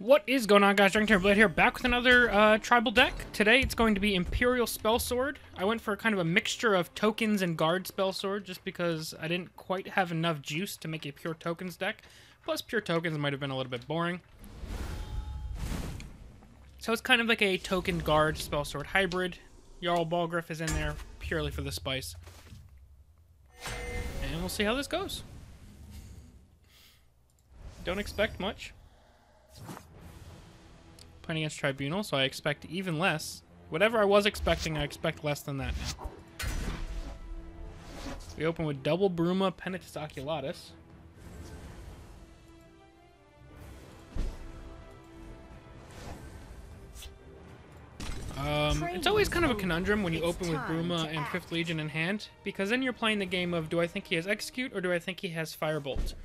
What is going on, guys? DragonTamerBlayde here, back with another tribal deck. Today it's going to be Imperial Spellsword. I went for kind of a mixture of tokens and guard Spellsword just because I didn't quite have enough juice to make a pure tokens deck. Plus, pure tokens might have been a little bit boring. So it's kind of like a token guard Spellsword hybrid. Jarl Balgriff is in there purely for the spice. And we'll see how this goes. Don't expect much. Playing against Tribunal, so I expect even less. Whatever I was expecting, I expect less than that now. We open with double Bruma, Penitus Oculatus. It's always kind of a conundrum when you open with Bruma and 5th Legion in hand, because then you're playing the game of, do I think he has Execute, or do I think he has Firebolt?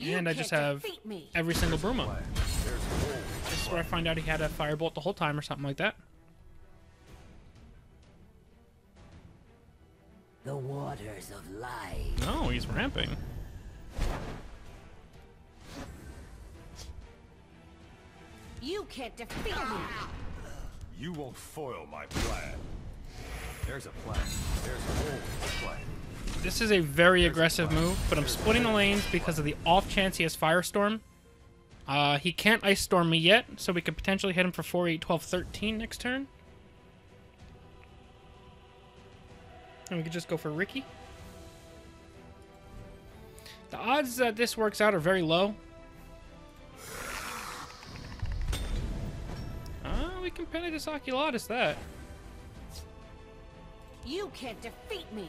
And I just have every single Bruma. This is where I find out he had a Firebolt the whole time or something like that. The waters of life. Oh, he's ramping. You can't defeat me. You won't foil my plan. There's a plan. There's always a plan. This is a very aggressive move, but I'm splitting the lanes because of the off chance he has Firestorm. He can't Ice Storm me yet, so we could potentially hit him for 4, 8, 12, 13 next turn. And we could just go for Ricky. The odds that this works out are very low. We can Penitus Oculatus that. You can't defeat me.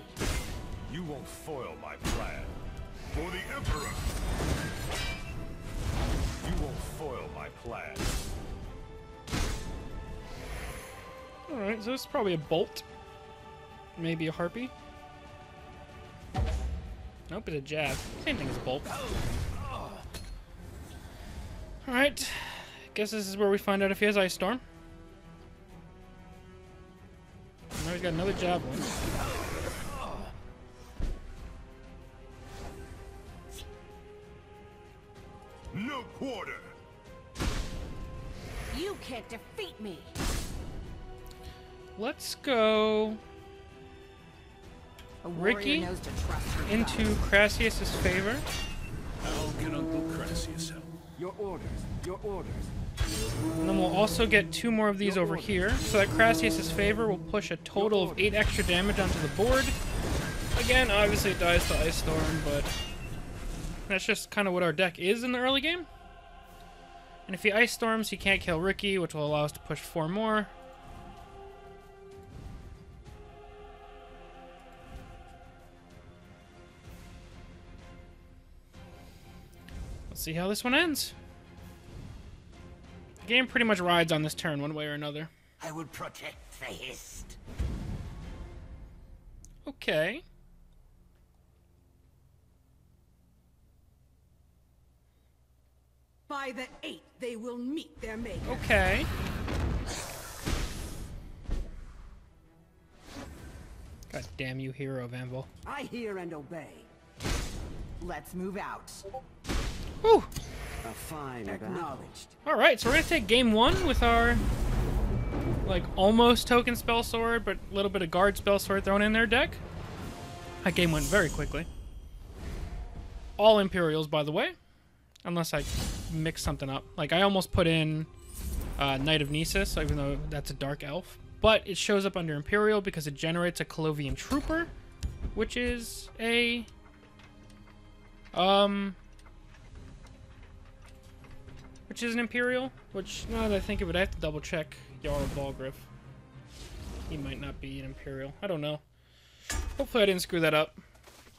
You won't foil my plan. For the Emperor! You won't foil my plan. Alright, so this is probably a Bolt. Maybe a Harpy. Nope, it's a Jab. Same thing as a Bolt. Alright. Guess this is where we find out if he has Ice Storm. Now he's got another Javelin. No quarter. You can't defeat me. Let's go Ricky into Crassius's favor. How can Uncle Crassius help? Your orders, your orders. And then we'll also get 2 more of these over here, so that Crassius's favor will push a total of 8 extra damage onto the board. Again, obviously it dies to Ice Storm, but that's just kind of what our deck is in the early game. And if he Ice Storms, he can't kill Ricky, which will allow us to push 4 more. Let's see how this one ends. The game pretty much rides on this turn one way or another. I would protect the Hist. Okay. By the 8th, they will meet their maker. Okay. God damn you, hero of Anvil. I hear and obey. Let's move out. Whew. A fine Acknowledged. Alright, so we're gonna take game 1 with our, like, almost token Spellsword, but a little bit of guard Spellsword thrown in their deck. That game went very quickly. All Imperials, by the way. Unless I mix something up. Like, I almost put in Knight of Nisus, even though that's a Dark Elf. But it shows up under Imperial because it generates a Colovian Trooper, which is a... which is an Imperial, which, now that I think of it, I have to double check Jarl Balgriff. He might not be an Imperial. I don't know. Hopefully I didn't screw that up.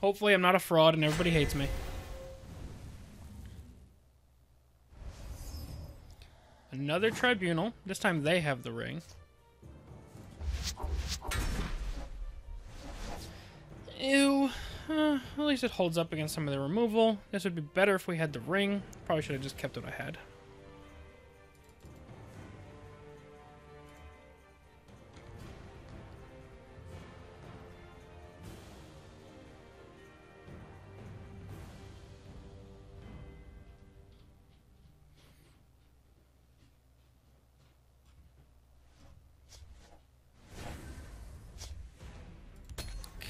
Hopefully I'm not a fraud and everybody hates me. Another Tribunal. This time they have the ring. Ew. At least it holds up against some of the removal. This would be better if we had the ring. Probably should have just kept what I had.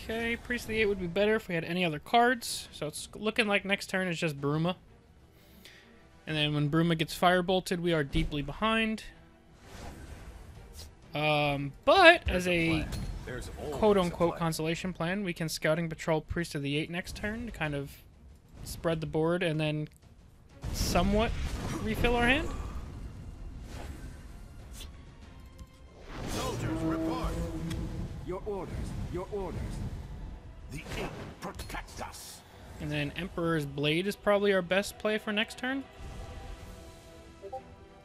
Okay, Priest of the 8 would be better if we had any other cards. So it's looking like next turn is just Bruma. And then when Bruma gets firebolted, we are deeply behind. But as a quote-unquote consolation plan, we can Scouting Patrol Priest of the 8 next turn to kind of spread the board and then somewhat refill our hand. Soldiers, report. Your orders. Your orders. The 8 protect us. And then Emperor's Blade is probably our best play for next turn.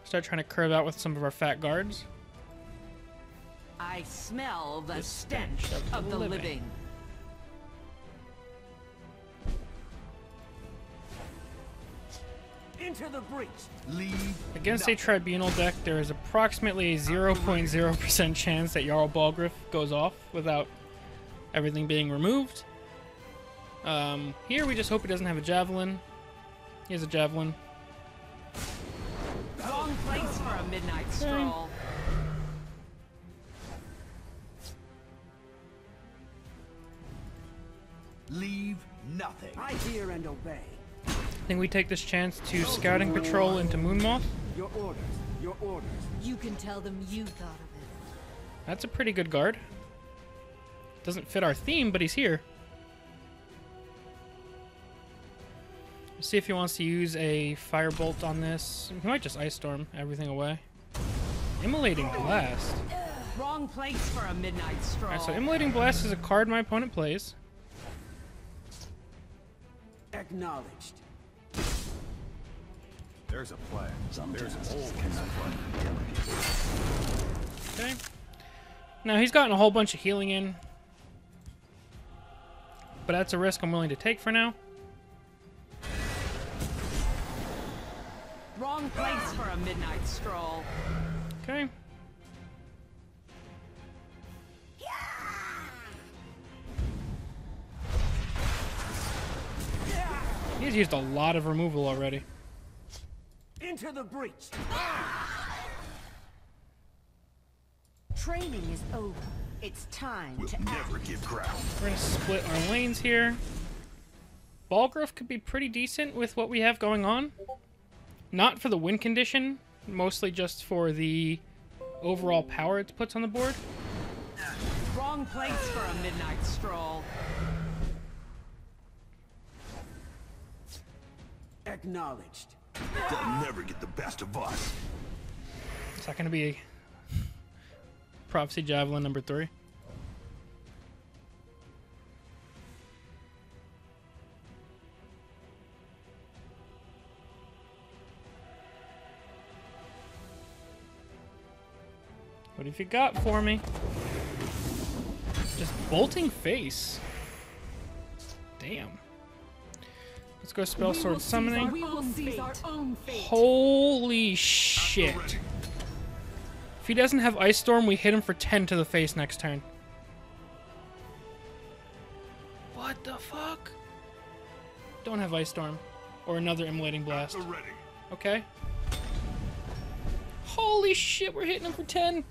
Start trying to curve out with some of our fat guards. I smell the stench of the living. Into the breach. Leave. Against a Tribunal deck, there is approximately a 0.0% chance that Jarl Balgruuf goes off without everything being removed. Here we just hope he doesn't have a Javelin. He has a Javelin. Wrong place for a midnight stroll. Leave nothing. I hear and obey. I think we take this chance to Scouting Patrol into Moonmoth. Your orders. Your orders. You can tell them you thought of it. That's a pretty good guard. Doesn't fit our theme, but he's here. Let's see if he wants to use a Firebolt on this. He might just Ice Storm everything away. Immolating Blast. Wrong place for a midnight stroll. Alright, so Immolating Blast is a card my opponent plays. Acknowledged. There's a plan. There's always a plan. Okay. Now he's gotten a whole bunch of healing in. But that's a risk I'm willing to take for now. Wrong place for a midnight stroll. Okay. He's used a lot of removal already. Into the breach. Training is over. It's time We'll to act. never give ground. We're gonna split our lanes here. Balgruuf could be pretty decent with what we have going on. Not for the win condition, mostly just for the overall power it puts on the board. Wrong place for a midnight stroll. Acknowledged. They'll never get the best of us. Is that gonna be Prophecy Javelin number 3? What have you got for me? Just bolting face. Damn. Let's go Spellsword summoning. We will seize our own fate. Holy shit. If he doesn't have Ice Storm, we hit him for 10 to the face next turn. What the fuck? Don't have Ice Storm. Or another Immolating Blast. Ready. Okay. Holy shit, we're hitting him for 10.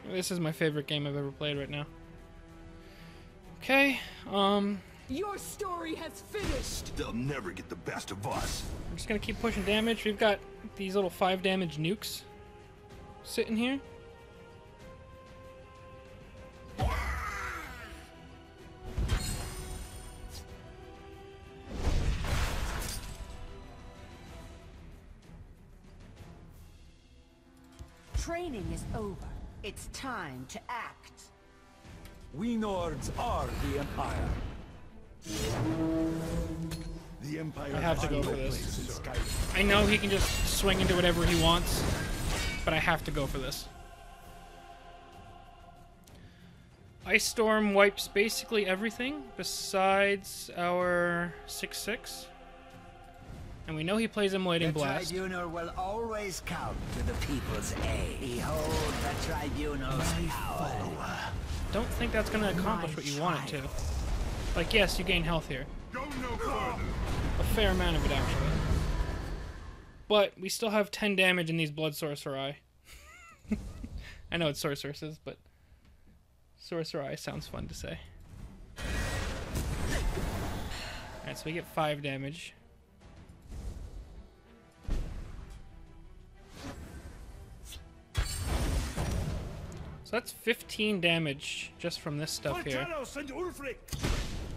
This is my favorite game I've ever played right now. Okay, Your story has finished. They'll never get the best of us. I'm just gonna keep pushing damage. We've got these little 5 damage nukes sitting here. Training is over. It's time to act. We Nords are the Empire. The Empire I have to go has for no this. place in Skyrim. I know he can just swing into whatever he wants, but I have to go for this. Ice Storm wipes basically everything besides our 6/6. And we know he plays Immolating Blast. Tribunal will always count to the people's aid. Behold the Tribunal's power. Don't think that's going to accomplish what you want it to. Like, yes, you gain health here. Go no further. A fair amount of it, actually. But we still have 10 damage in these Blood Sorcerer. I know it's sorceresses, but sorcerer sounds fun to say. Alright, so we get 5 damage. So that's 15 damage just from this stuff here.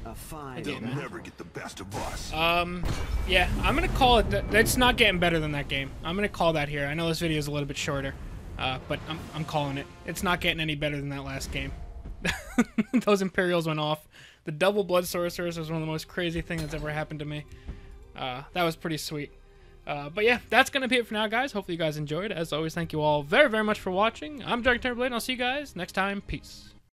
A fine. They'll never get the best of us. Yeah, I'm gonna call it. It's not getting better than that game. I'm gonna call that here. I know this video is a little bit shorter, but I'm calling it. It's not getting any better than that last game. Those Imperials went off. The double blood sorcerers was one of the most crazy things that's ever happened to me. That was pretty sweet. But yeah, that's going to be it for now, guys. Hopefully you guys enjoyed. As always, thank you all very, very much for watching. I'm DragonTamerBlayde, and I'll see you guys next time. Peace.